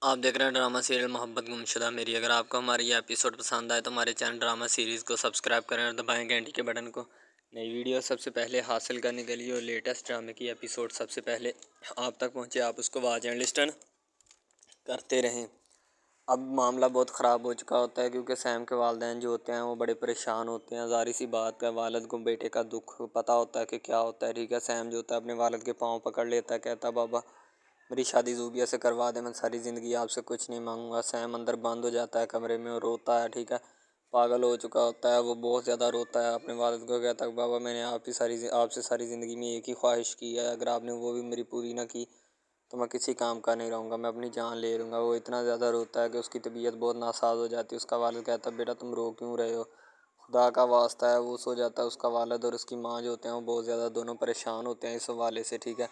آپ دیکھ رہے ہیں ڈرامہ سیریل محبت گمشدہ میری۔ اگر آپ کو ہماری یہ ایپیسوڈ پسند آئے تو ہمارے چینل ڈرامہ سیریز کو سبسکرائب کریں اور دبائیں گھنٹی کے بٹن کو۔ نئی ویڈیو سب سے پہلے حاصل کرنے کے لیے اور لیٹسٹ ڈرامے کی ایپیسوڈ سب سے پہلے آپ تک پہنچے، آپ اس کو واچ اینڈ لسٹن کرتے رہیں۔ اب معاملہ بہت خراب ہو چکا ہوتا ہے کیونکہ سیم کے والدین جو ہوتے ہیں وہ بڑے پریشان ہوتے ہیں۔ ظاہر سی بات ہے، والد کو بیٹے کا دکھ پتہ ہوتا ہے کہ کیا ہوتا ہے، ٹھیک ہے۔ سیم جو ہوتا ہے اپنے والد کے پاؤں پکڑ لیتا ہے، کہتا ہے بابا میری شادی زوبیہ سے کروا دے، میں ساری زندگی آپ سے کچھ نہیں مانگوں گا۔ سیم اندر بند ہو جاتا ہے کمرے میں اور روتا ہے، ٹھیک ہے، پاگل ہو چکا ہوتا ہے وہ، بہت زیادہ روتا ہے، اپنے والد کو کہتا ہے بابا میں نے آپ سے ساری زندگی میں ایک ہی خواہش کی ہے، اگر آپ نے وہ بھی میری پوری نہ کی تو میں کسی کام کا نہیں رہوں گا، میں اپنی جان لے لوں گا۔ وہ اتنا زیادہ روتا ہے کہ اس کی طبیعت بہت ناساز ہو جاتی ہے۔ اس کا والد کہتا ہے بیٹا تم رو کیوں رہے ہو، خدا کا واسطہ ہے۔ وہ سو جاتا ہے، اس کا والد اور اس کی ماں جو ہوتے ہیں وہ بہت زیادہ دونوں پریشان ہوتے ہیں اس حوالے سے، ٹھیک ہے۔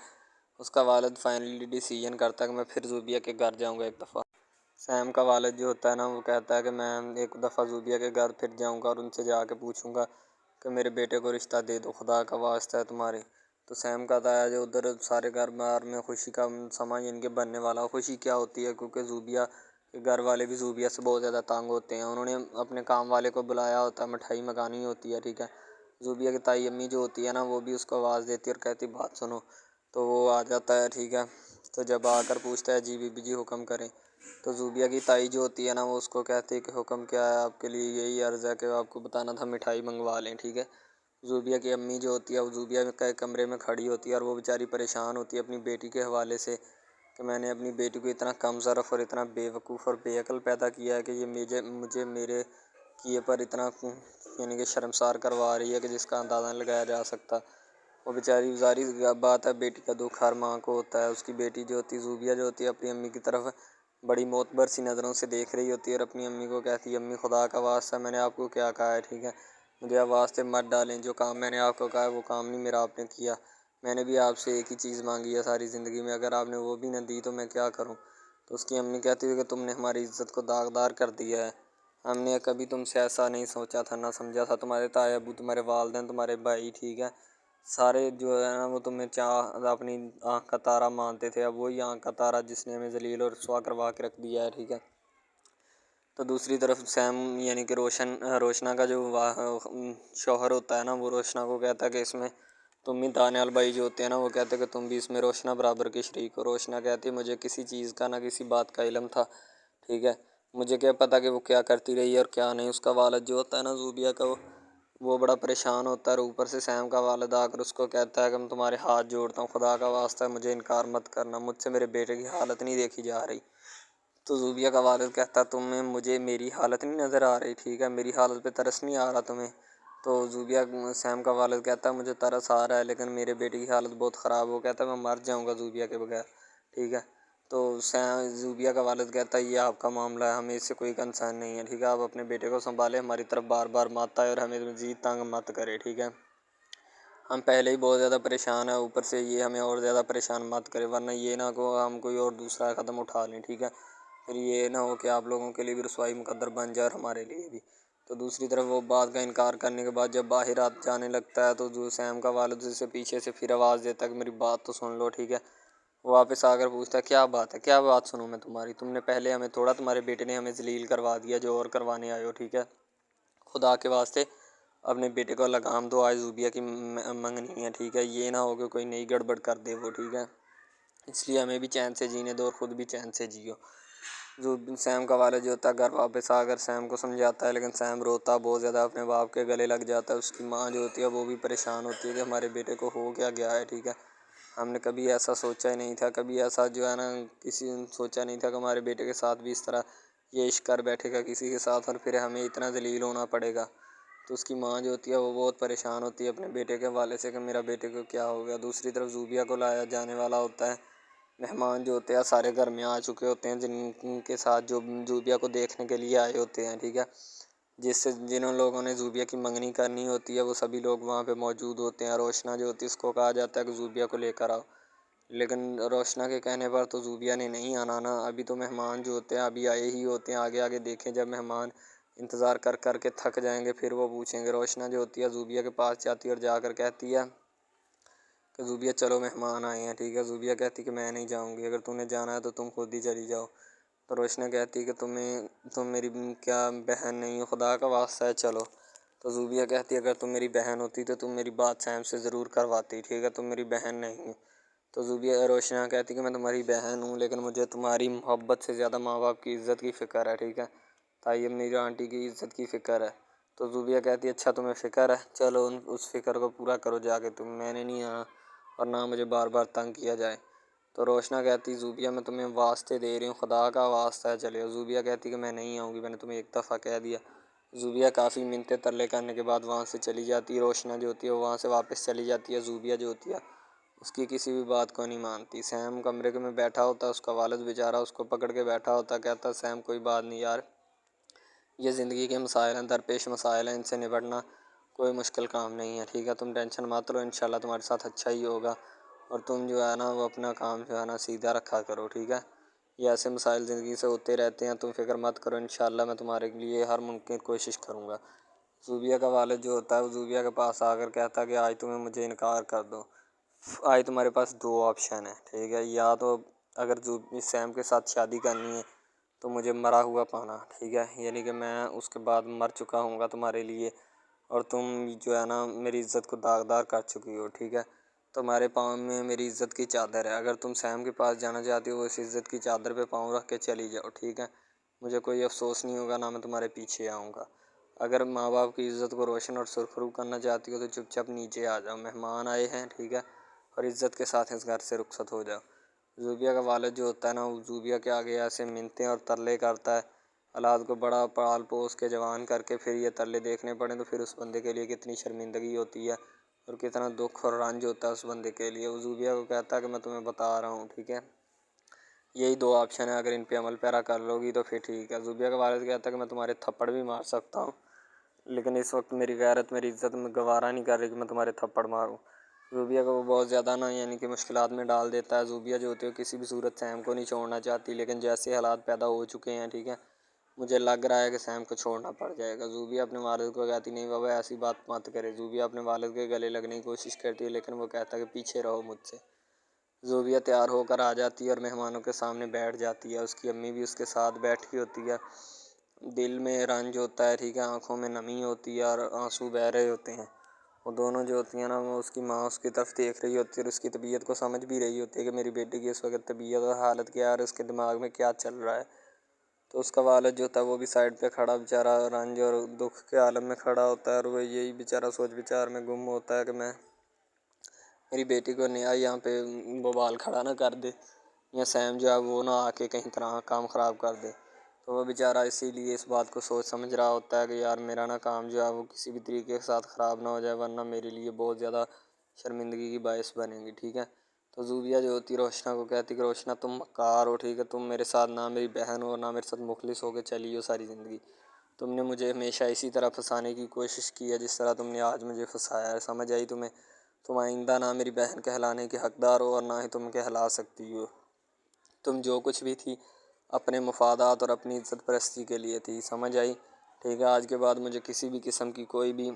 اس کا والد فائنلی ڈیسیژن کرتا ہے کہ میں پھر زوبیہ کے گھر جاؤں گا ایک دفعہ۔ سیم کا والد جو ہوتا ہے نا وہ کہتا ہے کہ میں ایک دفعہ زوبیہ کے گھر پھر جاؤں گا اور ان سے جا کے پوچھوں گا کہ میرے بیٹے کو رشتہ دے دو، خدا کا واسطہ ہے تمہارے۔ تو سیم کہتا ہے جو ادھر سارے گھر بار میں خوشی کا سما ان کے بننے والا۔ خوشی کیا ہوتی ہے کیونکہ زوبیہ کے گھر والے بھی زوبیہ سے بہت زیادہ تانگ ہوتے ہیں، انہوں نے اپنے کام والے کو بلایا ہوتا ہے، مٹھائی منگانی ہوتی ہے، ٹھیک ہے۔ زوبیہ کی تائی امی جو ہوتی ہے نا وہ بھی اس کو آواز دیتی ہے اور کہتی بات سنو، تو وہ آ جاتا ہے، ٹھیک ہے۔ تو جب آ کر پوچھتا ہے جی بی بی جی حکم کریں، تو زوبیہ کی تائی جو ہوتی ہے نا وہ اس کو کہتی ہے کہ حکم کیا ہے آپ کے لیے، یہی عرض ہے کہ آپ کو بتانا تھا مٹھائی منگوا لیں، ٹھیک ہے۔ زوبیہ کی امی جو ہوتی ہے وہ زوبیہ کے کمرے میں کھڑی ہوتی ہے اور وہ بیچاری پریشان ہوتی ہے اپنی بیٹی کے حوالے سے کہ میں نے اپنی بیٹی کو اتنا کم ظرف اور اتنا بے وقوف اور بے عقل پیدا کیا ہے کہ یہ مجھے میرے کیے پر اتنا یعنی کہ شرمسار کروا رہی ہے کہ جس کا اندازہ نہیں لگایا جا سکتا۔ وہ بیچاری ظاہر بات ہے بیٹی کا دکھ ہر ماں کو ہوتا ہے۔ اس کی بیٹی جو ہوتی ہے زوبیہ جو ہوتی ہے اپنی امی کی طرف بڑی معتبر سی نظروں سے دیکھ رہی ہوتی ہے اور اپنی امی کو کہتی ہے امی خدا کا واسطہ میں نے آپ کو کیا کہا ہے، ٹھیک ہے، مجھے آپ واسطے مت ڈالیں، جو کام میں نے آپ کو کہا ہے وہ کام نہیں میرا آپ نے کیا، میں نے بھی آپ سے ایک ہی چیز مانگی ہے ساری زندگی میں، اگر آپ نے وہ بھی نہ دی تو میں کیا کروں۔ تو اس کی امی کہتی ہے کہ تم نے ہماری عزت کو داغدار کر دیا ہے، ہم نے کبھی تم سے ایسا نہیں سوچا تھا نہ سمجھا تھا، تمہارے تایا ابو، تمہارے والدین، تمہارے بھائی، ٹھیک ہے، سارے جو ہے نا وہ تمہیں اپنی آنکھ کا تارا مانتے تھے، اب وہی آنکھ کا تارا جس نے ہمیں ذلیل اور رسوا کروا کے رکھ دیا ہے، ٹھیک ہے۔ تو دوسری طرف سیم یعنی کہ روشنا کا جو شوہر ہوتا ہے نا وہ روشنا کو کہتا ہے کہ اس میں تم بھی دانیال بھائی جو ہوتے ہیں نا وہ کہتے ہیں کہ تم بھی اس میں روشنا برابر کے شریک ہو۔ روشنا کہتی ہے مجھے کسی چیز کا نہ کسی بات کا علم تھا، ٹھیک ہے، مجھے کیا پتہ کہ وہ کیا کرتی رہی اور کیا نہیں۔ اس کا والد جو ہوتا ہے نا زوبیہ کا وہ بڑا پریشان ہوتا ہے اور اوپر سے سیم کا والد آ کر اس کو کہتا ہے کہ میں تمہارے ہاتھ جوڑتا ہوں، خدا کا واسطہ ہے مجھے انکار مت کرنا، مجھ سے میرے بیٹے کی حالت نہیں دیکھی جا رہی۔ تو زوبیہ کا والد کہتا ہے تمہیں مجھے میری حالت نہیں نظر آ رہی، ٹھیک ہے، میری حالت پہ ترس نہیں آ رہا تمہیں۔ تو زوبیہ سیم کا والد کہتا ہے مجھے ترس آ رہا ہے لیکن میرے بیٹے کی حالت بہت خراب ہو، کہتا ہے میں مر جاؤں گا زوبیہ کے بغیر، ٹھیک ہے۔ تو زوبیہ کا والد کہتا ہے یہ آپ کا معاملہ ہے، ہمیں اس سے کوئی کنسرن نہیں ہے، ٹھیک ہے، آپ اپنے بیٹے کو سنبھالیں، ہماری طرف بار بار مت آئے اور ہمیں مزید تنگ مت کرے، ٹھیک ہے، ہم پہلے ہی بہت زیادہ پریشان ہیں، اوپر سے یہ ہمیں اور زیادہ پریشان مت کرے، ورنہ یہ نہ کو ہم کوئی اور دوسرا قدم اٹھا لیں، ٹھیک ہے، پھر یہ نہ ہو کہ آپ لوگوں کے لیے بھی رسوائی مقدر بن جائے اور ہمارے لیے بھی۔ تو دوسری طرف وہ بات کا انکار کرنے کے بعد جب باہر جانے لگتا ہے تو جو سیم کا والد اسے پیچھے سے پھر آواز دیتا ہے کہ میری بات تو سن لو، ٹھیک ہے۔ وہ واپس آ کر پوچھتا ہے کیا بات ہے، کیا بات سنوں میں تمہاری، تم نے پہلے ہمیں تھوڑا، تمہارے بیٹے نے ہمیں ذلیل کروا دیا جو اور کروانے آئے ہو، ٹھیک ہے، خدا کے واسطے اپنے بیٹے کو لگام دو، آج زوبیہ کی منگنی ہے، ٹھیک ہے، یہ نہ ہو کہ کوئی نئی گڑبڑ کر دے وہ، ٹھیک ہے، اس لیے ہمیں بھی چین سے جینے دو اور خود بھی چین سے جیو۔ جو سیم کا والد جو ہوتا ہے گھر واپس آ کر سیم کو سمجھاتا ہے لیکن سیم روتا بہت زیادہ اپنے باپ کے گلے لگ جاتا ہے۔ اس کی ماں جو ہوتی ہے وہ بھی پریشان ہوتی ہے کہ ہمارے بیٹے کو ہو کیا گیا ہے، ٹھیک ہے، ہم نے کبھی ایسا سوچا ہی نہیں تھا، کبھی ایسا جو ہے نا کسی نے سوچا نہیں تھا کہ ہمارے بیٹے کے ساتھ بھی اس طرح یہ عشق کر بیٹھے گا کسی کے ساتھ اور پھر ہمیں اتنا ذلیل ہونا پڑے گا۔ تو اس کی ماں جو ہوتی ہے وہ بہت پریشان ہوتی ہے اپنے بیٹے کے حوالے سے کہ میرا بیٹے کو کیا ہو گیا۔ دوسری طرف زوبیہ کو لایا جانے والا ہوتا ہے، مہمان جو ہوتے ہیں سارے گھر میں آ چکے ہوتے ہیں جن کے ساتھ جو زوبیہ کو دیکھنے کے لیے آئے ہوتے ہیں، ٹھیک ہے، جنہوں لوگوں نے زوبیہ کی منگنی کرنی ہوتی ہے وہ سبھی لوگ وہاں پہ موجود ہوتے ہیں۔ روشنا جو ہوتی ہے اس کو کہا جاتا ہے کہ زوبیہ کو لے کر آؤ، لیکن روشنا کے کہنے پر تو زوبیہ نے نہیں آنا نا، ابھی تو مہمان جو ہوتے ہیں ابھی آئے ہی ہوتے ہیں، آگے آگے دیکھیں جب مہمان انتظار کر کر کے تھک جائیں گے پھر وہ پوچھیں گے۔ روشنا جو ہوتی ہے زوبیہ کے پاس جاتی ہے اور جا کر کہتی ہے کہ زوبیہ چلو مہمان آئے ہیں، ٹھیک ہے، زوبیہ کہتی کہ میں نہیں جاؤں گی، اگر تم نے جانا ہے تو تم خود ہی چلی جاؤ۔ تو روشنا کہتی ہے کہ تم میری کیا بہن نہیں ہو، خدا کا واسطہ ہے چلو۔ تو زوبیہ کہتی ہے اگر تم میری بہن ہوتی تو تم میری بات سیم سے ضرور کرواتی، ٹھیک ہے، تم میری بہن نہیں ہو۔ تو روشنا کہتی کہ میں تمہاری بہن ہوں، لیکن مجھے تمہاری محبت سے زیادہ ماں باپ کی عزت کی فکر ہے، ٹھیک ہے، تائی امی اور آنٹی کی عزت کی فکر ہے۔ تو زوبیہ کہتی ہے اچھا تمہیں فکر ہے، چلو اس فکر کو پورا کرو جا کے، میں نے نہیں آنا اور نہ مجھے بار بار تنگ کیا جائے۔ تو روشنا کہتی زوبیہ میں تمہیں واسطے دے رہی ہوں، خدا کا واسطہ ہے چلے۔ زوبیہ کہتی کہ میں نہیں آؤں گی، میں نے تمہیں ایک دفعہ کہہ دیا۔ زوبیہ کافی منتیں ترلے کرنے کے بعد وہاں سے چلی جاتی ہے۔ روشنا جو ہوتی ہے وہاں سے واپس چلی جاتی ہے۔ زوبیہ جو ہوتی ہے اس کی کسی بھی بات کو نہیں مانتی۔ سیم کمرے میں بیٹھا ہوتا ہے، اس کا والد بیچارہ اس کو پکڑ کے بیٹھا ہوتا، کہتا سیم کوئی بات نہیں یار، یہ زندگی کے مسائل ہیں، درپیش مسائل ہیں، ان سے نپٹنا کوئی مشکل کام نہیں ہے، ٹھیک ہے، تم ٹینشن مت لو، انشاءاللہ تمہارے ساتھ اچھا ہی ہوگا، اور تم جو ہے نا وہ اپنا کام جو ہے نا سیدھا رکھا کرو، ٹھیک ہے، یہ ایسے مسائل زندگی سے ہوتے رہتے ہیں، تم فکر مت کرو، انشاءاللہ میں تمہارے لیے ہر ممکن کوشش کروں گا۔ زوبیہ کا والد جو ہوتا ہے وہ زوبیہ کے پاس آ کر کہتا ہے کہ آج تمہیں مجھے انکار کر دو، آج تمہارے پاس دو آپشن ہیں، ٹھیک ہے، یا تو اگر سیم کے ساتھ شادی کرنی ہے تو مجھے مرا ہوا پانا، ٹھیک ہے، یعنی کہ میں اس کے بعد مر چکا ہوں گا تمہارے لیے، اور تم جو ہے نا میری عزت کو داغدار کر چکی ہو، ٹھیک ہے، تمہارے پاؤں میں میری عزت کی چادر ہے، اگر تم سیم کے پاس جانا چاہتی ہو اس عزت کی چادر پہ پاؤں رکھ کے چلی جاؤ، ٹھیک ہے، مجھے کوئی افسوس نہیں ہوگا، نہ میں تمہارے پیچھے آؤں گا۔ اگر ماں باپ کی عزت کو روشن اور سرخرو کرنا چاہتی ہو تو چپ چاپ نیچے آ جاؤ، مہمان آئے ہیں، ٹھیک ہے، اور عزت کے ساتھ اس گھر سے رخصت ہو جاؤ۔ زوبیہ کا والد جو ہوتا ہے نا وہ زوبیہ کے آگے ایسے منتیں اور ترلے کرتا ہے، اولاد کو بڑا پال پوس کے جوان کر کے پھر یہ ترلے دیکھنے پڑیں تو پھر اس بندے کے لیے کتنی شرمندگی ہوتی ہے اور کتنا دکھ اور رنج ہوتا ہے اس بندے کے لیے۔ وہ زوبیہ کو کہتا ہے کہ میں تمہیں بتا رہا ہوں، ٹھیک ہے، یہی دو آپشن ہیں، اگر ان پہ عمل پیرا کر لو گی تو پھر ٹھیک ہے۔ زوبیہ کا والد کہتا ہے کہ میں تمہارے تھپڑ بھی مار سکتا ہوں، لیکن اس وقت میری غیرت میری عزت میں گوارا نہیں کر رہی کہ میں تمہارے تھپڑ ماروں۔ زوبیہ کو وہ بہت زیادہ نا یعنی کہ مشکلات میں ڈال دیتا ہے۔ زوبیہ جو ہوتی ہے کسی بھی صورت سیم کو نہیں چھوڑنا چاہتی، لیکن جیسے حالات پیدا ہو چکے ہیں، ٹھیک ہے، مجھے لگ رہا ہے کہ سیم کو چھوڑنا پڑ جائے گا۔ زوبیہ اپنے والد کو کہتی نہیں بابا ایسی بات مت کرے۔ زوبیہ اپنے والد کے گلے لگنے کی کوشش کرتی ہے لیکن وہ کہتا ہے کہ پیچھے رہو مجھ سے۔ زوبیہ تیار ہو کر آ جاتی ہے اور مہمانوں کے سامنے بیٹھ جاتی ہے، اس کی امی بھی اس کے ساتھ بیٹھی ہوتی ہے، دل میں رنج ہوتا ہے، ٹھیک ہے، آنکھوں میں نمی ہوتی ہے اور آنسو بہہ رہے ہوتے ہیں۔ وہ دونوں جو ہوتی ہیں نا وہ اس کی ماں اس کی طرف دیکھ رہی ہوتی ہے اور اس کی طبیعت کو سمجھ بھی رہی ہوتی ہے کہ میری بیٹی کی اس وقت طبیعت اور حالت کیا ہے اور اس کے دماغ میں کیا چل رہا ہے۔ تو اس کا والد جو ہوتا ہے وہ بھی سائڈ پہ کھڑا بیچارہ رنج اور دکھ کے عالم میں کھڑا ہوتا ہے اور وہ یہی بیچارہ سوچ بچار میں گم ہوتا ہے کہ میں میری بیٹی کو نیا یہاں پہ بوال کھڑا نہ کر دے یا سیم جو ہے وہ نہ آ کے کہیں طرح کام خراب کر دے۔ تو وہ بیچارہ اسی لیے اس بات کو سوچ سمجھ رہا ہوتا ہے کہ یار میرا نا کام جو ہے وہ کسی بھی طریقے کے ساتھ خراب نہ ہو جائے ورنہ میرے لیے بہت زیادہ شرمندگی کی باعث بنے گی، ٹھیک ہے۔ تو زوبیہ جو ہوتی روشنا کو کہتی کہ روشنا تم مکار ہو، ٹھیک ہے، تم میرے ساتھ نہ میری بہن ہو اور نہ میرے ساتھ مخلص ہو کے چلی ہو ساری زندگی، تم نے مجھے ہمیشہ اسی طرح پھنسانے کی کوشش کی ہے جس طرح تم نے آج مجھے پھنسایا ہے، سمجھ آئی تمہیں؟ تم آئندہ نہ میری بہن کہلانے کے حقدار ہو اور نہ ہی تم کہلا سکتی ہو، تم جو کچھ بھی تھی اپنے مفادات اور اپنی عزت پرستی کے لیے تھی، سمجھ آئی؟ ٹھیک ہے، آج کے بعد مجھے کسی بھی قسم کی کوئی بھی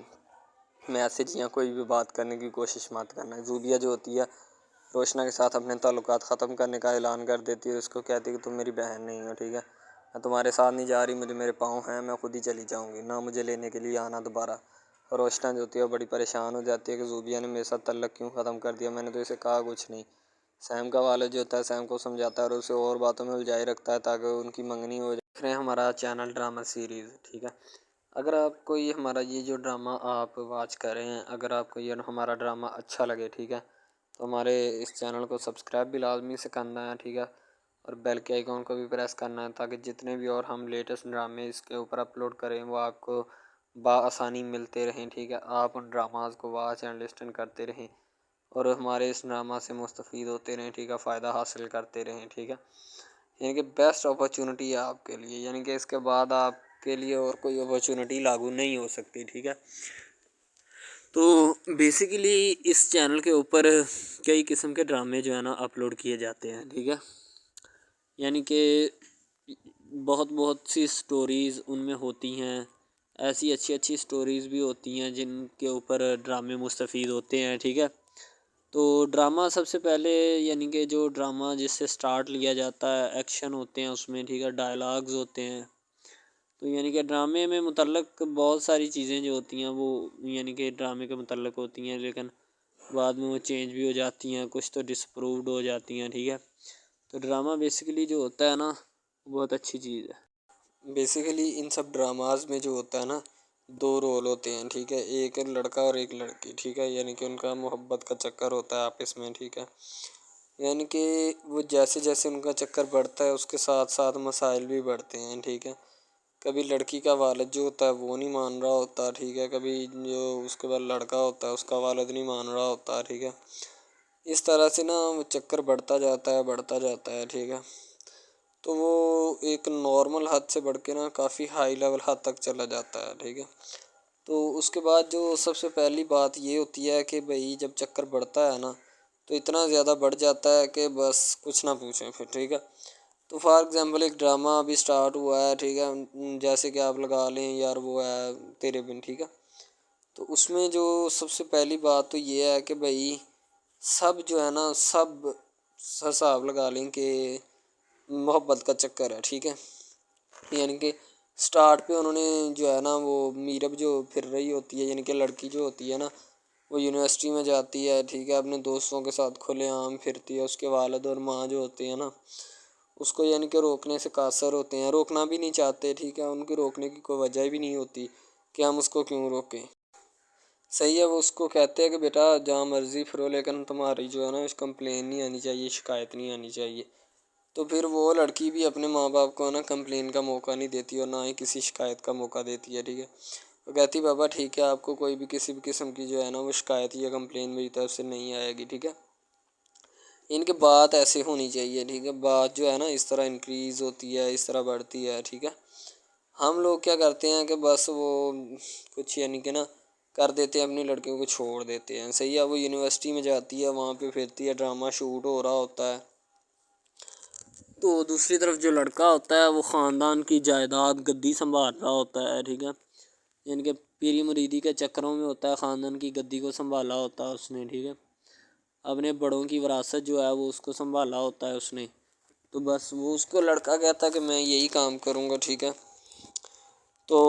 میسج یا کوئی بھی بات کرنے کی کوشش مت کرنا ہے۔ زوبیہ جو ہوتی ہے روشنا کے ساتھ اپنے تعلقات ختم کرنے کا اعلان کر دیتی ہے، اس کو کہتی ہے کہ تم میری بہن نہیں ہو، ٹھیک ہے، میں تمہارے ساتھ نہیں جا رہی، مجھے میرے پاؤں ہیں، میں خود ہی چلی جاؤں گی، نہ مجھے لینے کے لیے آنا دوبارہ۔ روشنا جو ہوتی ہے وہ بڑی پریشان ہو جاتی ہے کہ زوبیہ نے میرے ساتھ تعلق کیوں ختم کر دیا، میں نے تو اسے کہا کچھ نہیں۔ سیم کا والد جو ہوتا ہے سیم کو سمجھاتا ہے اور اسے اور باتوں میں الجھائے رکھتا ہے تاکہ ان کی منگنی ہو جائے۔ دیکھ رہے ہیں ہمارا چینل ڈرامہ سیریز، ٹھیک ہے، اگر آپ کو یہ ہمارا یہ جو ڈرامہ آپ واچ کر رہے ہیں، اگر آپ کو یہ ہمارا ڈرامہ اچھا لگے، ٹھیک ہے، تو ہمارے اس چینل کو سبسکرائب بھی لازمی سے کرنا ہے، ٹھیک ہے، اور بیل کے آئیکن کو بھی پریس کرنا ہے تاکہ جتنے بھی اور ہم لیٹسٹ ڈرامے اس کے اوپر اپلوڈ کریں وہ آپ کو بآسانی ملتے رہیں، ٹھیک ہے، آپ ان ڈراماز کو واچ اینڈ لسٹن کرتے رہیں اور ہمارے اس ڈرامہ سے مستفید ہوتے رہیں، ٹھیک ہے، فائدہ حاصل کرتے رہیں، ٹھیک ہے، یعنی کہ بیسٹ اپرچونٹی ہے آپ کے لیے، یعنی کہ اس کے بعد آپ کے لیے اور کوئی اپرچونٹی لاگو نہیں ہو سکتی، ٹھیک ہے۔ تو بیسیکلی اس چینل کے اوپر کئی قسم کے ڈرامے جو ہے نا اپلوڈ کیے جاتے ہیں، ٹھیک ہے، یعنی کہ بہت سی سٹوریز ان میں ہوتی ہیں، ایسی اچھی سٹوریز بھی ہوتی ہیں جن کے اوپر ڈرامے مستفید ہوتے ہیں، ٹھیک ہے، تو ڈرامہ سب سے پہلے یعنی کہ جو ڈرامہ جس سے سٹارٹ لیا جاتا ہے، ایکشن ہوتے ہیں اس میں، ٹھیک ہے، ڈائلاگز ہوتے ہیں. تو یعنی کہ ڈرامے میں متعلق بہت ساری چیزیں جو ہوتی ہیں وہ یعنی کہ ڈرامے کے متعلق ہوتی ہیں، لیکن بعد میں وہ چینج بھی ہو جاتی ہیں، کچھ تو ڈسپرووڈ ہو جاتی ہیں. ٹھیک ہے، تو ڈرامہ بیسیکلی جو ہوتا ہے نا بہت اچھی چیز ہے. بیسیکلی ان سب ڈراماز میں جو ہوتا ہے نا 2 رول ہوتے ہیں. ٹھیک ہے، ایک لڑکا اور ایک لڑکی. ٹھیک ہے، یعنی کہ ان کا محبت کا چکر ہوتا ہے آپس میں. ٹھیک ہے، یعنی کہ وہ جیسے جیسے ان کا چکر بڑھتا ہے اس کے ساتھ ساتھ مسائل بھی بڑھتے ہیں. ٹھیک ہے، کبھی لڑکی کا والد جو ہوتا ہے وہ نہیں مان رہا ہوتا. ٹھیک ہے، کبھی جو اس کے بعد لڑکا ہوتا ہے اس کا والد نہیں مان رہا ہوتا. ٹھیک ہے، اس طرح سے نا وہ چکر بڑھتا جاتا ہے بڑھتا جاتا ہے. ٹھیک ہے، تو وہ ایک نارمل حد سے بڑھ کے نا کافی ہائی لیول حد تک چلا جاتا ہے. ٹھیک ہے، تو اس کے بعد جو سب سے پہلی بات یہ ہوتی ہے کہ بھئی جب چکر بڑھتا ہے نا تو اتنا زیادہ بڑھ جاتا ہے کہ بس کچھ نہ پوچھیں پھر. ٹھیک ہے، تو فار ایگزامپل ایک ڈرامہ ابھی سٹارٹ ہوا ہے. ٹھیک ہے، جیسے کہ آپ لگا لیں یار وہ ہے تیرے بن. ٹھیک ہے، تو اس میں جو سب سے پہلی بات تو یہ ہے کہ بھئی سب جو ہے نا سب حساب لگا لیں کہ محبت کا چکر ہے. ٹھیک ہے، یعنی کہ سٹارٹ پہ انہوں نے جو ہے نا وہ میرب جو پھر رہی ہوتی ہے، یعنی کہ لڑکی جو ہوتی ہے نا وہ یونیورسٹی میں جاتی ہے. ٹھیک ہے، اپنے دوستوں کے ساتھ کھلے عام پھرتی ہے. اس کے والد اور ماں جو ہوتے ہیں نا اس کو یعنی کہ روکنے سے قاصر ہوتے ہیں، روکنا بھی نہیں چاہتے. ٹھیک ہے، ان کی روکنے کی کوئی وجہ بھی نہیں ہوتی کہ ہم اس کو کیوں روکیں. صحیح ہے، وہ اس کو کہتے ہیں کہ بیٹا جہاں مرضی پھرو لیکن تمہاری جو ہے نا کمپلین نہیں آنی چاہیے، شکایت نہیں آنی چاہیے. تو پھر وہ لڑکی بھی اپنے ماں باپ کو نا کمپلین کا موقع نہیں دیتی اور نہ ہی کسی شکایت کا موقع دیتی ہے. ٹھیک ہے، وہ کہتی بابا ٹھیک ہے آپ کو کوئی بھی کسی بھی قسم کی جو ہے نا وہ شکایت یا کمپلین میری طرف سے نہیں آئے گی. ٹھیک ہے، ان کی بات ایسے ہونی چاہیے. ٹھیک ہے، بات جو ہے نا اس طرح انکریز ہوتی ہے، اس طرح بڑھتی ہے. ٹھیک ہے، ہم لوگ کیا کرتے ہیں کہ بس وہ کچھ یعنی کہ نا کر دیتے ہیں، اپنی لڑکیوں کو چھوڑ دیتے ہیں. صحیح ہے، وہ یونیورسٹی میں جاتی ہے، وہاں پہ پھرتی ہے، ڈرامہ شوٹ ہو رہا ہوتا ہے. تو دوسری طرف جو لڑکا ہوتا ہے وہ خاندان کی جائیداد گدی سنبھال رہا ہوتا ہے. ٹھیک ہے، یعنی کہ پیری مریدی کے چکروں میں ہوتا ہے، خاندان کی گدی کو سنبھالا ہوتا ہے اس نے. ٹھیک ہے، اپنے بڑوں کی وراثت جو ہے وہ اس کو سنبھالا ہوتا ہے اس نے. تو بس وہ اس کو لڑکا کہتا ہے کہ میں یہی کام کروں گا. ٹھیک ہے، تو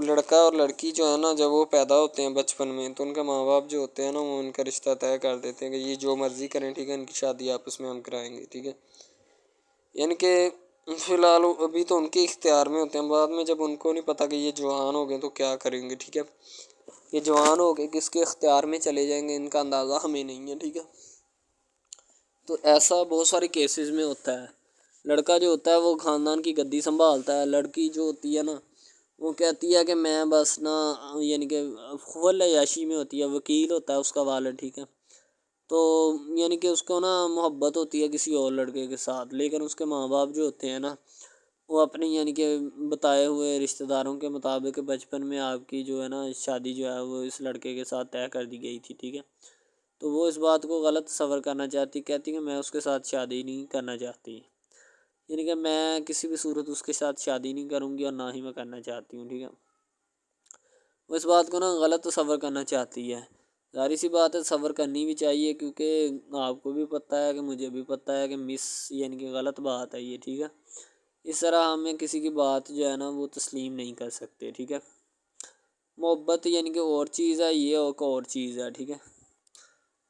لڑکا اور لڑکی جو ہے نا جب وہ پیدا ہوتے ہیں بچپن میں تو ان کے ماں باپ جو ہوتے ہیں نا وہ ان کا رشتہ طے کر دیتے ہیں کہ یہ جو مرضی کریں. ٹھیک ہے، ان کی شادی آپس میں ہم کرائیں گے. ٹھیک ہے، یعنی کہ فی الحال ابھی تو ان کے اختیار میں ہوتے ہیں، بعد میں جب ان کو نہیں پتہ کہ یہ جوان ہو گئے تو کیا کریں گے. ٹھیک ہے، یہ جوان ہو گئے کس کے اختیار میں چلے جائیں گے ان کا اندازہ ہمیں نہیں ہے. ٹھیک ہے، تو ایسا بہت سارے کیسز میں ہوتا ہے. لڑکا جو ہوتا ہے وہ خاندان کی گدی سنبھالتا ہے، لڑکی جو ہوتی ہے نا وہ کہتی ہے کہ میں بس نا یعنی کہ فل عیاشی میں ہوتی ہے، وکیل ہوتا ہے اس کا والد. ٹھیک ہے، تو یعنی کہ اس کو نا محبت ہوتی ہے کسی اور لڑکے کے ساتھ، لیکن اس کے ماں باپ جو ہوتے ہیں نا وہ اپنی یعنی کہ بتائے ہوئے رشتہ داروں کے مطابق بچپن میں آپ کی جو ہے نا شادی جو ہے وہ اس لڑکے کے ساتھ طے کر دی گئی تھی. ٹھیک ہے، تو وہ اس بات کو غلط تصور کرنا چاہتی، کہتی کہ میں اس کے ساتھ شادی نہیں کرنا چاہتی، یعنی کہ میں کسی بھی صورت اس کے ساتھ شادی نہیں کروں گی اور نہ ہی میں کرنا چاہتی ہوں. ٹھیک ہے، وہ اس بات کو نا غلط تصور کرنا چاہتی ہے. ظاہر سی بات ہے صبر کرنی بھی چاہیے، کیونکہ آپ کو بھی پتہ ہے کہ مجھے بھی پتہ ہے کہ یعنی کہ غلط بات ہے یہ. ٹھیک ہے، اس طرح ہمیں کسی کی بات جو ہے نا وہ تسلیم نہیں کر سکتے. ٹھیک ہے، محبت یعنی کہ اور چیز ہے، یہ اور چیز ہے. ٹھیک ہے،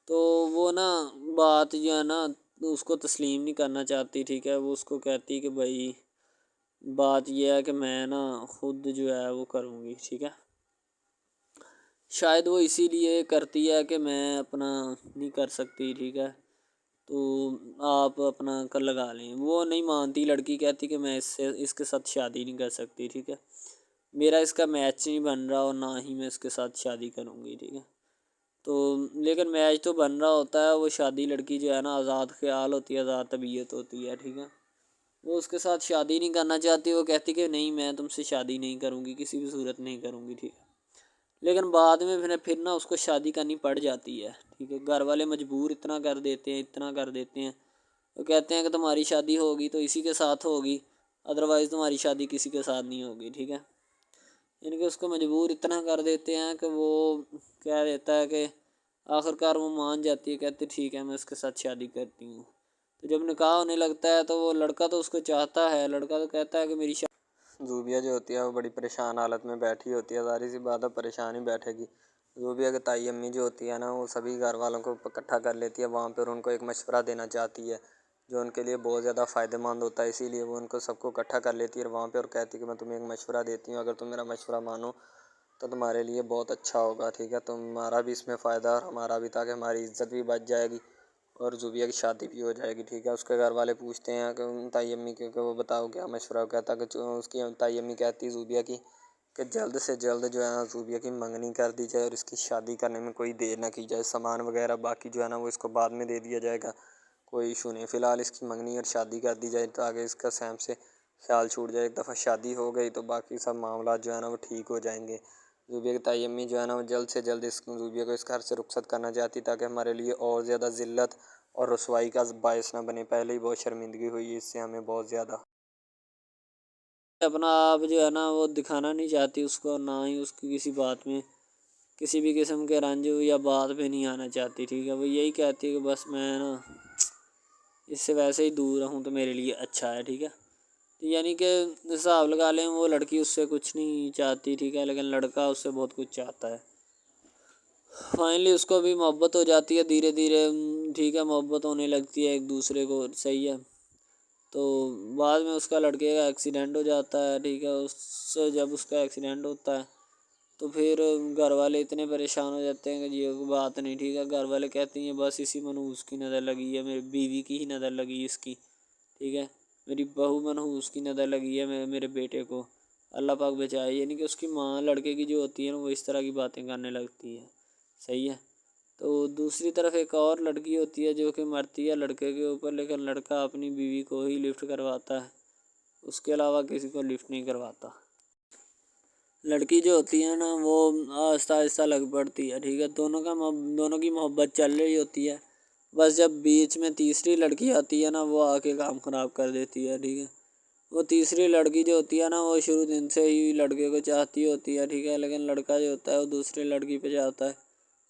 تو وہ نا بات جو ہے نا اس کو تسلیم نہیں کرنا چاہتی. ٹھیک ہے، وہ اس کو کہتی کہ بھائی بات یہ ہے کہ میں نا خود جو ہے وہ کروں گی. ٹھیک ہے، شاید وہ اسی لیے کرتی ہے کہ میں اپنا نہیں کر سکتی. ٹھیک ہے، تو آپ اپنا کر لگا لیں. وہ نہیں مانتی، لڑکی کہتی کہ میں اس کے ساتھ شادی نہیں کر سکتی. ٹھیک ہے، میرا اس کا میچ نہیں بن رہا اور نہ ہی میں اس کے ساتھ شادی کروں گی. ٹھیک ہے، تو لیکن میچ تو بن رہا ہوتا ہے. وہ شادی لڑکی جو ہے نا آزاد خیال ہوتی ہے، آزاد طبیعت ہوتی ہے. ٹھیک ہے، وہ اس کے ساتھ شادی نہیں کرنا چاہتی، وہ کہتی کہ نہیں میں تم سے شادی نہیں کروں گی، کسی بھی صورت نہیں کروں گی. ٹھیک ہے، لیکن بعد میں پھر نا اس کو شادی کرنی پڑ جاتی ہے. ٹھیک ہے، گھر والے مجبور اتنا کر دیتے ہیں وہ کہتے ہیں کہ تمہاری شادی ہوگی تو اسی کے ساتھ ہوگی، ادروائز تمہاری شادی کسی کے ساتھ نہیں ہوگی. ٹھیک ہے، یعنی کہ اس کو مجبور اتنا کر دیتے ہیں کہ وہ کہہ دیتا ہے کہ آخرکار وہ مان جاتی ہے، کہتے ٹھیک ہے میں اس کے ساتھ شادی کرتی ہوں۔ تو جب نکاح ہونے لگتا ہے تو وہ لڑکا تو اس کو چاہتا ہے، لڑکا تو کہتا ہے کہ میری زوبیہ جو ہوتی ہے وہ بڑی پریشان حالت میں بیٹھی ہوتی ہے، ظاہر سی بات ہے پریشان ہی بیٹھے گی۔ زوبیہ کی تائی امی جو ہوتی ہے نا وہ سبھی گھر والوں کو اکٹھا کر لیتی ہے وہاں پر، ان کو ایک مشورہ دینا چاہتی ہے جو ان کے لیے بہت زیادہ فائدہ مند ہوتا ہے، اسی لیے وہ ان کو سب کو اکٹھا کر لیتی ہے اور وہاں پہ اور کہتی ہے کہ میں تمہیں ایک مشورہ دیتی ہوں، اگر تم میرا مشورہ مانو تو تمہارے لیے بہت اچھا ہوگا، ٹھیک ہے، تمہارا بھی اس میں فائدہ اور ہمارا بھی، تاکہ ہماری عزت بھی بچ جائے گی اور زوبیہ کی شادی بھی ہو جائے گی، ٹھیک ہے۔ اس کے گھر والے پوچھتے ہیں کہ تائی امی کہ وہ بتاؤ کیا مشورہ، کہتا کہ اس کی تائی امی کہتی زوبیہ کی کہ جلد سے جلد جو ہے نا زوبیہ کی منگنی کر دی جائے اور اس کی شادی کرنے میں کوئی دیر نہ کی جائے، سامان وغیرہ باقی جو ہے نا وہ اس کو بعد میں دے دیا جائے گا، کوئی ایشو نہیں، فی الحال اس کی منگنی اور شادی کر دی جائے تاکہ اس کا سیم سے خیال چھوٹ جائے، ایک دفعہ شادی ہو گئی تو باقی سب معاملات جو ہے نا وہ ٹھیک ہو جائیں گے۔ زوبیہ کی تائی امی جو ہے نا وہ جلد سے جلد اس زوبیہ کو اس گھر سے رخصت کرنا چاہتی تاکہ ہمارے لیے اور زیادہ ذلت اور رسوائی کا باعث نہ بنے، پہلے ہی بہت شرمندگی ہوئی ہے اس سے ہمیں بہت زیادہ۔ اپنا آپ جو ہے نا وہ دکھانا نہیں چاہتی اس کو، نہ ہی اس کی کسی بات میں کسی بھی قسم کے رنج یا بات پہ نہیں آنا چاہتی، ٹھیک ہے۔ وہ یہی کہتی ہے کہ بس میں نا اس سے ویسے ہی دور رہوں تو میرے لیے اچھا ہے، ٹھیک ہے۔ یعنی کہ حساب لگا لیں وہ لڑکی اس سے کچھ نہیں چاہتی، ٹھیک ہے، لیکن لڑکا اس سے بہت کچھ چاہتا ہے۔ فائنلی اس کو بھی محبت ہو جاتی ہے دھیرے دھیرے، ٹھیک ہے، محبت ہونے لگتی ہے ایک دوسرے کو، صحیح ہے۔ تو بعد میں اس کا لڑکے کا ایکسیڈنٹ ہو جاتا ہے، ٹھیک ہے۔ اس سے جب اس کا ایکسیڈنٹ ہوتا ہے تو پھر گھر والے اتنے پریشان ہو جاتے ہیں کہ یہ بات نہیں، ٹھیک ہے، گھر والے کہتے ہیں بس اسی منحوس کی نظر لگی ہے، میری بیوی کی ہی نظر لگی اس کی، ٹھیک ہے، میری بہو منحوس کی نظر لگی ہے میرے بیٹے کو، اللہ پاک بچائے۔ یعنی کہ اس کی ماں لڑکے کی جو ہوتی ہے نا وہ اس طرح کی باتیں کرنے لگتی ہے، صحیح ہے۔ تو دوسری طرف ایک اور لڑکی ہوتی ہے جو کہ مرتی ہے لڑکے کے اوپر، لیکن لڑکا اپنی بیوی کو ہی لفٹ کرواتا ہے، اس کے علاوہ کسی کو لفٹ نہیں کرواتا۔ لڑکی جو ہوتی ہے نا وہ آہستہ آہستہ لگ پڑتی ہے، ٹھیک ہے، دونوں کی محبت چل رہی ہوتی ہے، بس جب بیچ میں تیسری لڑکی آتی ہے نا وہ آ کے کام خراب کر دیتی ہے، ٹھیک ہے۔ وہ تیسری لڑکی جو ہوتی ہے نا وہ شروع دن سے ہی لڑکے کو چاہتی ہوتی ہے، ٹھیک ہے، لیکن لڑکا جو ہوتا ہے وہ دوسری لڑکی پہ جاتا ہے،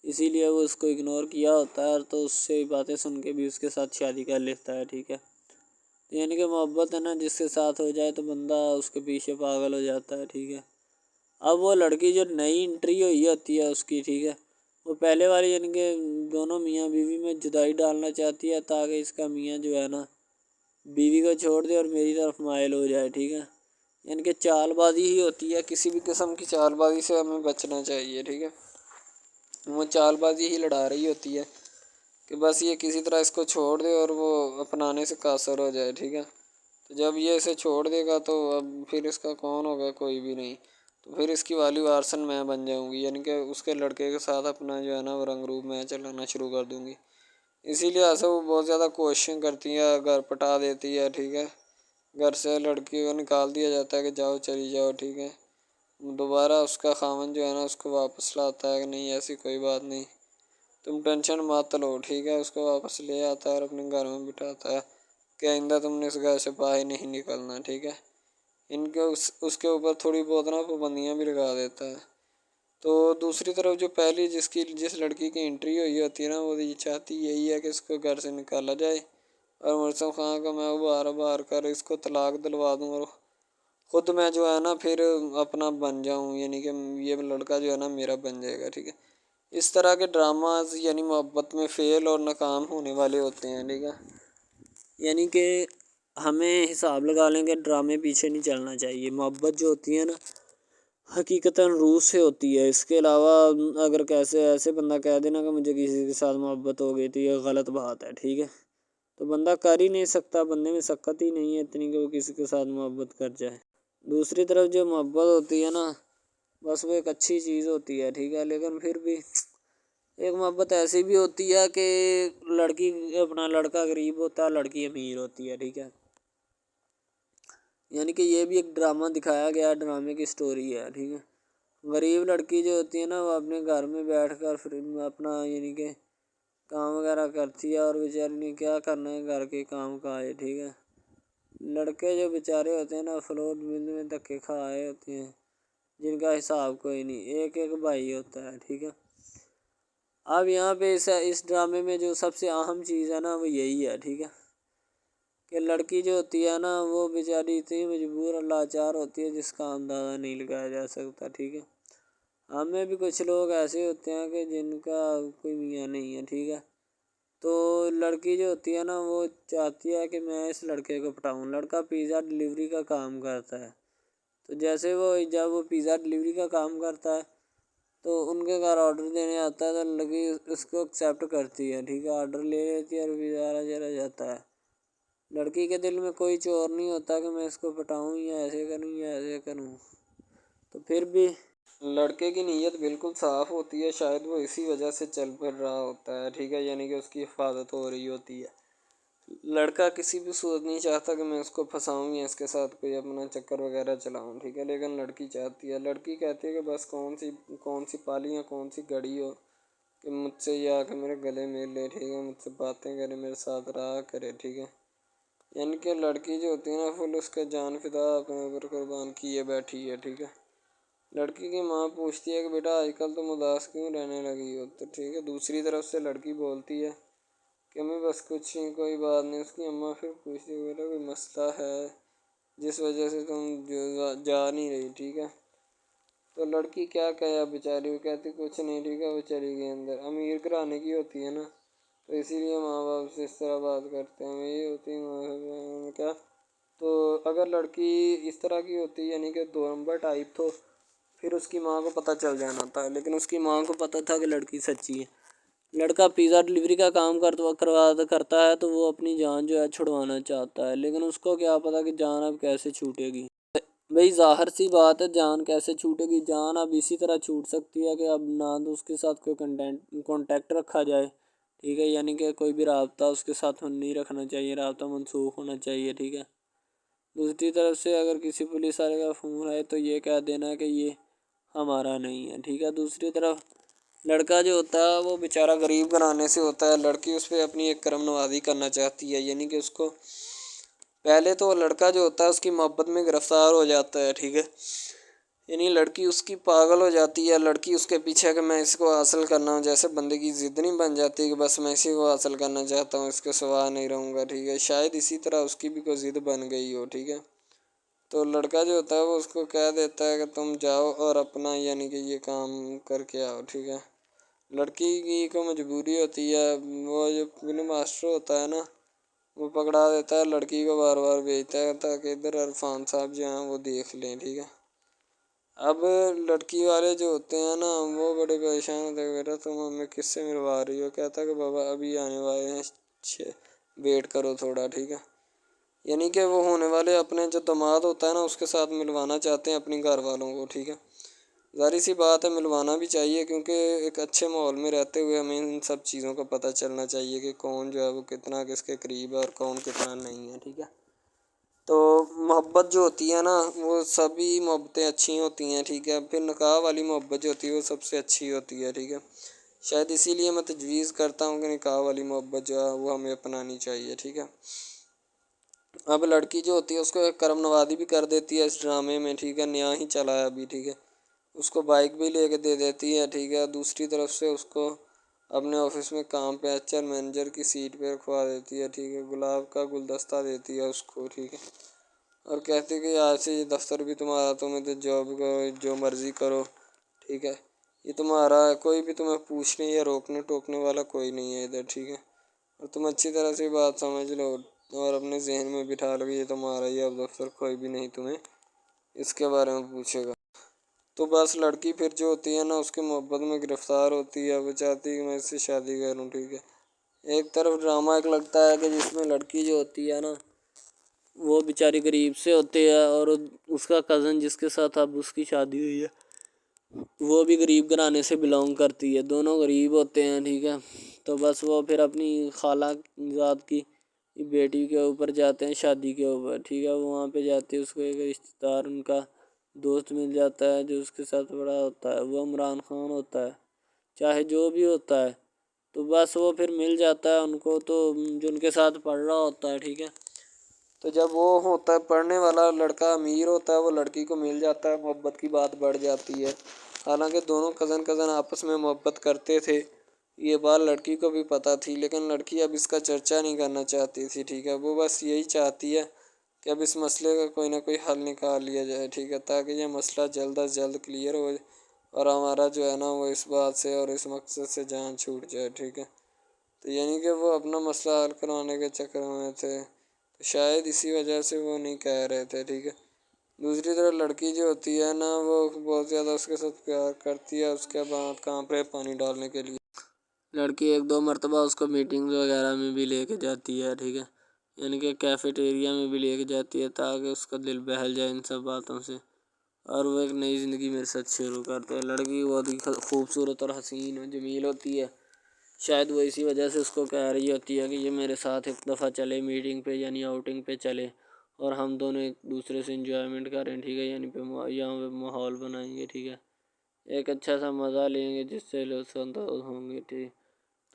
اسی لیے وہ اس کو اگنور کیا ہوتا ہے، تو اس سے باتیں سن کے بھی اس کے ساتھ شادی کر لیتا ہے، ٹھیک ہے۔ یعنی کہ محبت ہے نا جس کے ساتھ ہو جائے تو بندہ اس کے پیچھے پاگل ہو جاتا ہے، ٹھیک ہے۔ اب وہ لڑکی جو نئی انٹری ہوئی ہوتی ہے اس کی، ٹھیک ہے، وہ پہلے والی یعنی کہ دونوں میاں بیوی میں جدائی ڈالنا چاہتی ہے تاکہ اس کا میاں جو ہے نا بیوی کو چھوڑ دے اور میری طرف مائل ہو جائے، ٹھیک ہے۔ یعنی کہ چال بازی ہی ہوتی ہے، کسی بھی قسم کی چال بازی سے ہمیں بچنا چاہیے، ٹھیک ہے۔ وہ چال بازی ہی لڑا رہی ہوتی ہے کہ بس یہ کسی طرح اس کو چھوڑ دے اور وہ اپنانے سے قاصر ہو جائے، ٹھیک ہے۔ تو جب یہ اسے چھوڑ دے گا تو اب پھر اس کا کون ہوگا، کوئی بھی نہیں، تو پھر اس کی والی وارثن میں بن جاؤں گی، یعنی کہ اس کے لڑکے کے ساتھ اپنا جو ہے نا وہ رنگ روپ میں چلانا شروع کر دوں گی۔ اسی لیے سے وہ بہت زیادہ کوششیں کرتی ہے، گھر پٹا دیتی ہے، ٹھیک ہے، گھر سے لڑکی کو نکال دیا جاتا ہے کہ جاؤ چلی جاؤ، ٹھیک ہے۔ دوبارہ اس کا خاوند جو ہے نا اس کو واپس لاتا ہے کہ نہیں ایسی کوئی بات نہیں، تم ٹینشن مت لو، ٹھیک ہے، اس کو واپس لے آتا ہے اور اپنے گھر میں بٹھاتا ہے کہ آئندہ تم نے اس گھر سے باہر نہیں نکلنا، ٹھیک ہے۔ ان کے اس کے اوپر تھوڑی بہت نا پابندیاں بھی لگا دیتا ہے۔ تو دوسری طرف جو پہلی جس لڑکی کی انٹری ہوئی ہوتی ہے نا وہ یہ چاہتی یہی ہے کہ اس کو گھر سے نکالا جائے اور مرسم خان کا میں بار بار کر اس کو طلاق دلوا دوں اور خود میں جو ہے نا پھر اپنا بن جاؤں، یعنی کہ یہ لڑکا جو ہے نا میرا بن جائے گا، ٹھیک ہے۔ اس طرح کے ڈراماز یعنی محبت میں فیل اور ناکام ہونے والے ہوتے ہیں، ٹھیک ہے۔ یعنی کہ ہمیں حساب لگا لیں کہ ڈرامے پیچھے نہیں چلنا چاہیے، محبت جو ہوتی ہے نا حقیقتاً روح سے ہوتی ہے، اس کے علاوہ اگر ایسے بندہ کہہ دینا کہ مجھے کسی کے ساتھ محبت ہو گئی تو یہ غلط بات ہے، ٹھیک ہے۔ تو بندہ کر ہی نہیں سکتا، بندے میں سکت ہی نہیں ہے اتنی کہ وہ کسی کے ساتھ محبت کر جائے۔ دوسری طرف جو محبت ہوتی ہے نا بس وہ ایک اچھی چیز ہوتی ہے، ٹھیک ہے، لیکن پھر بھی ایک محبت ایسی بھی ہوتی ہے کہ لڑکا غریب ہوتا ہے، لڑکی امیر ہوتی ہے، ٹھیک ہے۔ یعنی کہ یہ بھی ایک ڈرامہ دکھایا گیا، ڈرامے کی سٹوری ہے، ٹھیک ہے۔ غریب لڑکی جو ہوتی ہے نا وہ اپنے گھر میں بیٹھ کر پھر اپنا یعنی کہ کام وغیرہ کرتی ہے اور بیچاری نے کیا کرنا ہے گھر کے کام کاج، ٹھیک ہے۔ لڑکے جو بیچارے ہوتے ہیں نا فلور مل میں دھکے کھائے ہوتے ہیں جن کا حساب کوئی نہیں، ایک بھائی ہوتا ہے، ٹھیک ہے۔ اب یہاں پہ اس ڈرامے میں جو سب سے اہم چیز ہے نا وہ یہی ہے، ٹھیک ہے، کہ لڑکی جو ہوتی ہے نا وہ بیچاری اتنی مجبور اور لاچار ہوتی ہے جس کا اندازہ نہیں لگایا جا سکتا، ٹھیک ہے۔ ہمیں بھی کچھ لوگ ایسے ہوتے ہیں کہ جن کا کوئی میاں نہیں ہے، ٹھیک ہے، تو لڑکی جو ہوتی ہے نا وہ چاہتی ہے کہ میں اس لڑکے کو پٹاؤں۔ لڑکا پیزا ڈلیوری کا کام کرتا ہے، تو جیسے جب وہ پیزا ڈلیوری کا کام کرتا ہے تو ان کے گھر آرڈر دینے آتا ہے تو لڑکی اس کو ایکسیپٹ کرتی ہے، ٹھیک ہے، آرڈر لے لیتی ہے اور پیزا چلا جاتا ہے۔ لڑکی کے دل میں کوئی چور نہیں ہوتا کہ میں اس کو پٹاؤں یا ایسے کروں یا ایسے کروں، تو پھر بھی لڑکے کی نیت بالکل صاف ہوتی ہے، شاید وہ اسی وجہ سے چل پھر رہا ہوتا ہے، ٹھیک ہے، یعنی کہ اس کی حفاظت ہو رہی ہوتی ہے۔ لڑکا کسی بھی صورت نہیں چاہتا کہ میں اس کو پھنساؤں یا اس کے ساتھ کوئی اپنا چکر وغیرہ چلاؤں، ٹھیک ہے، لیکن لڑکی چاہتی ہے، لڑکی کہتی ہے کہ بس کون سی پالی یا کون سی گڑی ہو کہ مجھ سے یہ آ کے میرے گلے مل لے، ٹھیک ہے، مجھ سے باتیں کرے، میرے ساتھ رہا کرے، ٹھیک ہے۔ یعنی کہ لڑکی جو ہوتی ہے نا فل اس کا جان فدا اپنے اوپر قربان کیے بیٹھی ہے، ٹھیک ہے۔ لڑکی کی ماں پوچھتی ہے کہ بیٹا آج کل تم اداس کیوں رہنے لگی ہو، تو ٹھیک ہے، دوسری طرف سے لڑکی بولتی ہے کہ میں بس کچھ نہیں، کوئی بات نہیں۔ اس کی اماں پھر پوچھتی ہے بیٹا کوئی مسئلہ ہے جس وجہ سے تم جا نہیں رہی، ٹھیک ہے، تو لڑکی کیا کہے بیچاری، وہ کہتی کچھ نہیں، ٹھیک ہے، وہ چلی گئی اندر۔ امیر گھرانے کی ہوتی ہے نا تو اسی لیے ماں باپ سے اس طرح بات کرتے ہیں، یہ ہوتی ہے کیا، تو اگر لڑکی اس طرح کی ہوتی یعنی کہ 2 نمبر ٹائپ تو پھر اس کی ماں کو پتہ چل جانا تھا، لیکن اس کی ماں کو پتہ تھا کہ لڑکی سچی ہے۔ لڑکا پیزا ڈلیوری کا کام کرتا ہے تو وہ اپنی جان جو ہے چھڑوانا چاہتا ہے، لیکن اس کو کیا پتہ کہ جان اب کیسے چھوٹے گی۔ بھئی ظاہر سی بات ہے، جان کیسے چھوٹے گی، جان اب اسی طرح چھوٹ سکتی ہے کہ اب نہ تو اس کے ساتھ کوئی کانٹیکٹ رکھا جائے، ٹھیک ہے، یعنی کہ کوئی بھی رابطہ اس کے ساتھ نہیں رکھنا چاہیے، رابطہ منسوخ ہونا چاہیے، ٹھیک ہے۔ دوسری طرف سے اگر کسی پولیس والے کا فون آئے تو یہ کہہ دینا کہ یہ ہمارا نہیں ہے، ٹھیک ہے۔ دوسری طرف لڑکا جو ہوتا ہے وہ بیچارہ غریب گھرانے سے ہوتا ہے، لڑکی اس پہ اپنی ایک کرم نوازی کرنا چاہتی ہے، یعنی کہ اس کو پہلے تو لڑکا جو ہوتا ہے اس کی محبت میں گرفتار ہو جاتا ہے، ٹھیک ہے، یعنی لڑکی اس کی پاگل ہو جاتی ہے، لڑکی اس کے پیچھے کہ میں اس کو حاصل کرنا ہوں، جیسے بندے کی ضد نہیں بن جاتی کہ بس میں اسی کو حاصل کرنا چاہتا ہوں، اس کے سوا نہیں رہوں گا، ٹھیک ہے، شاید اسی طرح اس کی بھی کوئی ضد بن گئی ہو، ٹھیک ہے۔ تو لڑکا جو ہوتا ہے وہ اس کو کہہ دیتا ہے کہ تم جاؤ اور اپنا یعنی کہ یہ کام کر کے آؤ، ٹھیک ہے۔ لڑکی کی کو مجبوری ہوتی ہے، وہ جو فلم ماسٹر ہوتا ہے نا وہ پکڑا دیتا ہے لڑکی کو، بار بار بھیجتا ہے تاکہ ادھر عرفان صاحب جو ہیں وہ دیکھ لیں، ٹھیک ہے۔ اب لڑکی والے جو ہوتے ہیں نا وہ بڑے پریشان ہوتے ہیں، بیٹا تم ہمیں کس سے ملوا رہی ہو، کہتا ہے کہ بابا ابھی آنے والے ہیں، ویٹ کرو تھوڑا، ٹھیک ہے، یعنی کہ وہ ہونے والے اپنے جو داماد ہوتا ہے نا اس کے ساتھ ملوانا چاہتے ہیں اپنی گھر والوں کو، ٹھیک ہے۔ ظاہر سی بات ہے ملوانا بھی چاہیے کیونکہ ایک اچھے ماحول میں رہتے ہوئے ہمیں ان سب چیزوں کا پتہ چلنا چاہیے کہ کون جو ہے وہ کتنا کس کے قریب ہے اور کون کتنا نہیں ہے، ٹھیک ہے۔ تو محبت جو ہوتی ہے نا وہ سبھی محبتیں اچھی ہوتی ہیں، ٹھیک ہے، پھر نکاح والی محبت جو ہوتی ہے وہ سب سے اچھی ہوتی ہے، ٹھیک ہے۔ شاید اسی لیے میں تجویز کرتا ہوں کہ نکاح والی محبت جو ہے وہ ہمیں اپنانی چاہیے، ٹھیک ہے۔ اب لڑکی جو ہوتی ہے اس کو ایک کرم نوازی بھی کر دیتی ہے اس ڈرامے میں، ٹھیک ہے، نیا ہی چلا ہے ابھی، ٹھیک ہے، اس کو بائک بھی لے کے دے دیتی ہے، ٹھیک ہے۔ دوسری طرف سے اس کو اپنے آفس میں کام پہ HR مینیجر کی سیٹ پہ رکھوا دیتی ہے، ٹھیک ہے، گلاب کا گلدستہ دیتی ہے اس کو، ٹھیک ہے، اور کہتی ہے کہ آج سے یہ دفتر بھی تمہارا، تم ادھر جاب کرو جو مرضی کرو، ٹھیک ہے، یہ تمہارا ہے، کوئی بھی تمہیں پوچھنے یا روکنے ٹوکنے والا کوئی نہیں ہے ادھر، ٹھیک ہے، اور تم اچھی طرح سے بات سمجھ لو اور اپنے ذہن میں بٹھا لو کہ یہ تمہارا ہی اب دفتر، کوئی بھی نہیں تمہیں اس کے بارے میں پوچھے گا۔ تو بس لڑکی پھر جو ہوتی ہے نا اس کی محبت میں گرفتار ہوتی ہے، وہ چاہتی ہے کہ میں اس سے شادی کروں، ٹھیک ہے۔ ایک طرف ڈرامہ ایک لگتا ہے کہ جس میں لڑکی جو ہوتی ہے نا وہ بیچاری غریب سے ہوتی ہے اور اس کا کزن جس کے ساتھ اب اس کی شادی ہوئی ہے وہ بھی غریب گھرانے سے بلانگ کرتی ہے، دونوں غریب ہوتے ہیں، ٹھیک ہے۔ تو بس وہ پھر اپنی خالہ ذات کی بیٹی کے اوپر جاتے ہیں شادی کے اوپر، ٹھیک ہے، وہاں پہ جاتے ہیں، اس کو ایک رشتہ دار ان کا دوست مل جاتا ہے جو اس کے ساتھ بڑا ہوتا ہے، وہ عمران خان ہوتا ہے، چاہے جو بھی ہوتا ہے، تو بس وہ پھر مل جاتا ہے ان کو، تو جو ان کے ساتھ پڑھ رہا ہوتا ہے، ٹھیک ہے، تو جب وہ ہوتا ہے پڑھنے والا لڑکا امیر ہوتا ہے وہ لڑکی کو مل جاتا ہے، محبت کی بات بڑھ جاتی ہے، حالانکہ دونوں کزن آپس میں محبت کرتے تھے یہ بات لڑکی کو بھی پتہ تھی، لیکن لڑکی اب اس کا چرچا نہیں کرنا چاہتی تھی، ٹھیک ہے۔ وہ بس یہی چاہتی ہے کہ اب اس مسئلے کا کوئی نہ کوئی حل نکال لیا جائے، ٹھیک ہے، تاکہ یہ مسئلہ جلد از جلد کلیئر ہو اور ہمارا جو ہے نا وہ اس بات سے اور اس مقصد سے جان چھوٹ جائے، ٹھیک ہے۔ تو یعنی کہ وہ اپنا مسئلہ حل کروانے کے چکر میں تھے، تو شاید اسی وجہ سے وہ نہیں کہہ رہے تھے، ٹھیک ہے۔ دوسری طرف لڑکی جو ہوتی ہے نا وہ بہت زیادہ اس کے ساتھ پیار کرتی ہے، اس کے بعد کہاں پہ پانی ڈالنے کے لیے لڑکی 1-2 مرتبہ اس کو میٹنگ وغیرہ میں بھی لے کے جاتی ہے، ٹھیک ہے، یعنی کہ کیفیٹیریا میں بھی لے کے جاتی ہے تاکہ اس کا دل بہل جائے ان سب باتوں سے، اور وہ ایک نئی زندگی میرے ساتھ شروع کرتے ہیں۔ لڑکی بہت ہی خوبصورت اور حسین و جمیل ہوتی ہے، شاید وہ اسی وجہ سے اس کو کہہ رہی ہوتی ہے کہ یہ میرے ساتھ ایک دفعہ چلے میٹنگ پہ، یعنی آؤٹنگ پہ چلے، اور ہم دونوں ایک دوسرے سے انجوائمنٹ کریں، ٹھیک ہے، یعنی یہاں پہ ماحول بنائیں گے، ٹھیک ہے، ایک اچھا سا مزہ لیں گے جس سے لطف اندوز ہوں گے، ٹھیک۔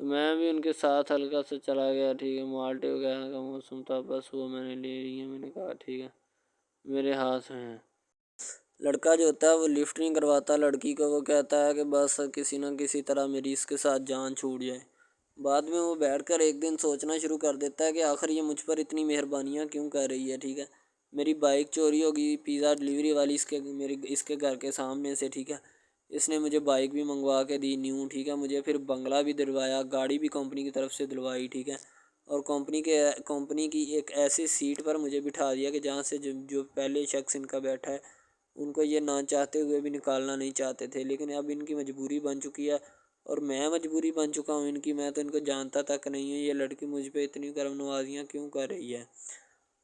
تو میں بھی ان کے ساتھ ہلکا سا چلا گیا، ٹھیک ہے، مالٹے وغیرہ کا موسم تھا، بس وہ میں نے لے لی ہے، میں نے کہا ٹھیک ہے میرے ہاتھ میں ہے۔ لڑکا جو ہوتا ہے وہ لفٹ نہیں کرواتا لڑکی کو، وہ کہتا ہے کہ بس کسی نہ کسی طرح میری اس کے ساتھ جان چھوٹ جائے۔ بعد میں وہ بیٹھ کر ایک دن سوچنا شروع کر دیتا ہے کہ آخر یہ مجھ پر اتنی مہربانیاں کیوں کر رہی ہے، ٹھیک ہے۔ میری بائک چوری ہوگی، پیزا ڈلیوری والی اس کے گھر کے سامنے سے، ٹھیک ہے، اس نے مجھے بائک بھی منگوا کے دی نیو، ٹھیک ہے، مجھے پھر بنگلہ بھی دلوایا، گاڑی بھی کمپنی کی طرف سے دلوائی، ٹھیک ہے، اور کمپنی کی ایک ایسی سیٹ پر مجھے بٹھا دیا کہ جہاں سے جو پہلے شخص ان کا بیٹھا ہے ان کو یہ نہ چاہتے ہوئے بھی نکالنا نہیں چاہتے تھے، لیکن اب ان کی مجبوری بن چکی ہے اور میں مجبوری بن چکا ہوں ان کی، میں تو ان کو جانتا تک نہیں ہوں، یہ لڑکی مجھ پہ اتنی کرم نوازیاں کیوں کر رہی ہے۔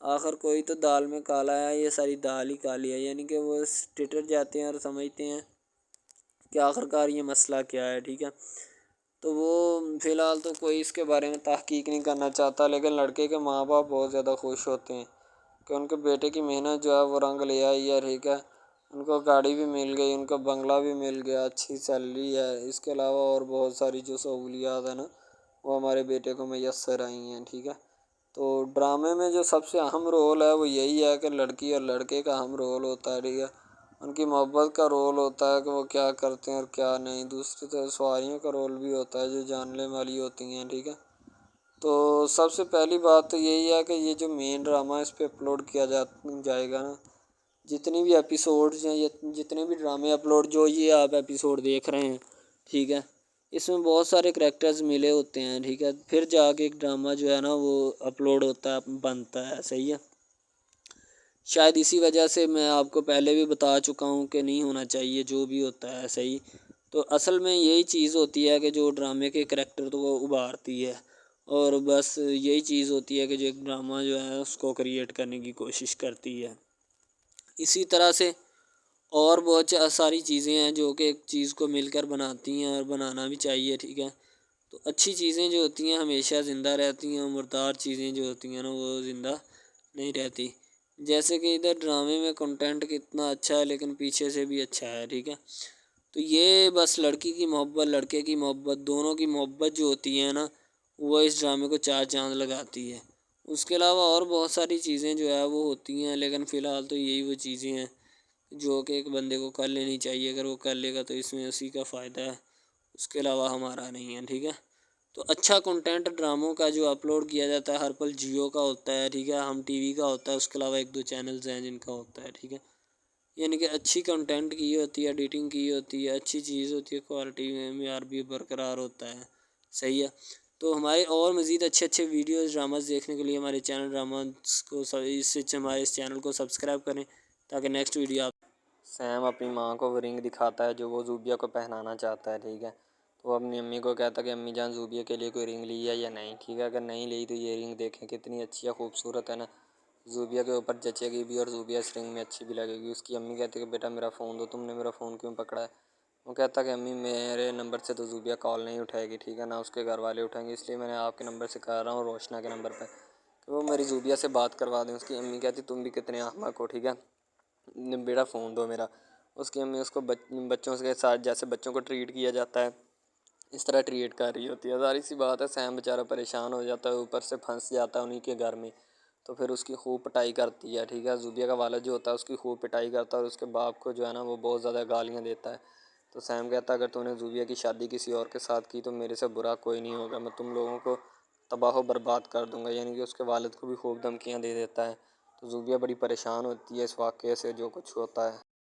آخر کوئی تو دال میں کالا ہے، یہ ساری دال ہی کالی ہے، یعنی کہ وہ ٹٹر جاتے ہیں اور سمجھتے ہیں کہ آخر کار یہ مسئلہ کیا ہے، ٹھیک ہے۔ تو وہ فی الحال تو کوئی اس کے بارے میں تحقیق نہیں کرنا چاہتا، لیکن لڑکے کے ماں باپ بہت زیادہ خوش ہوتے ہیں کہ ان کے بیٹے کی محنت جو ہے وہ رنگ لے آئی ہے، ٹھیک ہے، ان کو گاڑی بھی مل گئی، ان کو بنگلہ بھی مل گیا، اچھی سیلری ہے، اس کے علاوہ اور بہت ساری جو سہولیات ہیں نا وہ ہمارے بیٹے کو میسر آئی ہیں، ٹھیک ہے۔ تو ڈرامے میں جو سب سے اہم رول ہے وہ یہی ہے کہ لڑکی اور لڑکے کا اہم رول ہوتا ہے، ٹھیک ہے، ان کی محبت کا رول ہوتا ہے کہ وہ کیا کرتے ہیں اور کیا نہیں، دوسری طرف سواریوں کا رول بھی ہوتا ہے جو جاننے والی ہوتی ہیں، ٹھیک ہے۔ تو سب سے پہلی بات تو یہی ہے کہ یہ جو مین ڈرامہ اس پہ اپلوڈ کیا جائے گا نا، جتنی بھی ایپیسوڈز ہیں، جتنے بھی ڈرامے اپلوڈ جو یہ آپ ایپیسوڈ دیکھ رہے ہیں، ٹھیک ہے، اس میں بہت سارے کریکٹرز ملے ہوتے ہیں، ٹھیک ہے، پھر جا کے ایک ڈرامہ جو ہے نا وہ اپلوڈ ہوتا ہے، بنتا ہے، صحیح ہے۔ شاید اسی وجہ سے میں آپ کو پہلے بھی بتا چکا ہوں کہ نہیں ہونا چاہیے جو بھی ہوتا ہے، صحیح۔ تو اصل میں یہی چیز ہوتی ہے کہ جو ڈرامے کے کریکٹر تو وہ ابھارتی ہے، اور بس یہی چیز ہوتی ہے کہ جو ایک ڈرامہ جو ہے اس کو کریٹ کرنے کی کوشش کرتی ہے۔ اسی طرح سے اور بہت ساری چیزیں ہیں جو کہ ایک چیز کو مل کر بناتی ہیں اور بنانا بھی چاہیے، ٹھیک ہے۔ تو اچھی چیزیں جو ہوتی ہیں ہمیشہ زندہ رہتی ہیں، مردار چیزیں جو ہوتی ہیں نا وہ زندہ نہیں رہتی، جیسے کہ ادھر ڈرامے میں کنٹینٹ کتنا اچھا ہے لیکن پیچھے سے بھی اچھا ہے، ٹھیک ہے۔ تو یہ بس لڑکی کی محبت لڑکے کی محبت دونوں کی محبت جو ہوتی ہے نا وہ اس ڈرامے کو 4 چاند لگاتی ہے۔ اس کے علاوہ اور بہت ساری چیزیں جو ہے وہ ہوتی ہیں، لیکن فی الحال تو یہی وہ چیزیں ہیں جو کہ ایک بندے کو کر لینی چاہیے، اگر وہ کر لے گا تو اس میں اسی کا فائدہ ہے، اس کے علاوہ ہمارا نہیں ہے، ٹھیک ہے۔ تو اچھا کنٹینٹ ڈراموں کا جو اپلوڈ کیا جاتا ہے ہر پل جیو کا ہوتا ہے، ٹھیک ہے، ہم ٹی وی کا ہوتا ہے، اس کے علاوہ 1-2 چینلز ہیں جن کا ہوتا ہے، ٹھیک ہے، یعنی کہ اچھی کنٹینٹ کی ہوتی ہے، ایڈیٹنگ کی ہوتی ہے، اچھی چیز ہوتی ہے، کوالٹی میں معیار بھی برقرار ہوتا ہے، صحیح ہے۔ تو ہمارے اور مزید اچھے ویڈیوز ڈراماز دیکھنے کے لیے ہمارے چینل ڈراماز کو ہمارے اس چینل کو سبسکرائب کریں تاکہ نیکسٹ ویڈیو آپ سیم اپنی ماں کو وہ رنگ دکھاتا ہے جو وہ زوبیہ کو پہنانا چاہتا ہے، ٹھیک ہے، تو وہ اپنی امی کو کہتا ہے کہ امی جان زوبیہ کے لیے کوئی رنگ لی ہے یا نہیں، ٹھیک ہے، اگر نہیں لی تو یہ رنگ دیکھیں کتنی اچھی ہے، خوبصورت ہے نا، زوبیہ کے اوپر جچے گی بھی اور زوبیہ اس رنگ میں اچھی بھی لگے گی۔ اس کی امی کہتی ہے کہ بیٹا میرا فون دو، تم نے میرا فون کیوں پکڑا ہے؟ وہ کہتا ہے کہ امی میرے نمبر سے تو زوبیہ کال نہیں اٹھائے گی، ٹھیک ہے، نہ اس کے گھر والے اٹھائیں گے، اس لیے میں نے آپ کے نمبر سے کہہ رہا ہوں روشنا کے نمبر پہ کہ وہ میری زوبیہ سے بات کروا دیں۔ اس کی امی کہتی تم بھی کتنے احمق ہو، ٹھیک ہے، بیٹا فون دو میرا۔ اس کی امی اس کو بچوں کے ساتھ جیسے بچوں کو ٹریٹ کیا جاتا ہے اس طرح ٹریٹ کر رہی ہوتی ہے۔ ظاہر سی بات ہے سیم بیچارہ پریشان ہو جاتا ہے، اوپر سے پھنس جاتا ہے انہیں کے گھر میں، تو پھر اس کی خوب پٹائی کرتی ہے، ٹھیک ہے، زوبیہ کا والد جو ہوتا ہے اس کی خوب پٹائی کرتا ہے اور اس کے باپ کو جو ہے نا وہ بہت زیادہ گالیاں دیتا ہے، تو سیم کہتا اگر تو نے زوبیہ کی شادی کسی اور کے ساتھ کی تو میرے سے برا کوئی نہیں ہوگا، میں تم لوگوں کو تباہ و برباد کر دوں گا، یعنی کہ اس کے والد کو بھی خوب دھمکیاں دے دیتا ہے۔ تو زوبیہ بڑی پریشان ہوتی ہے اس واقعے سے جو کچھ ہوتا ہے۔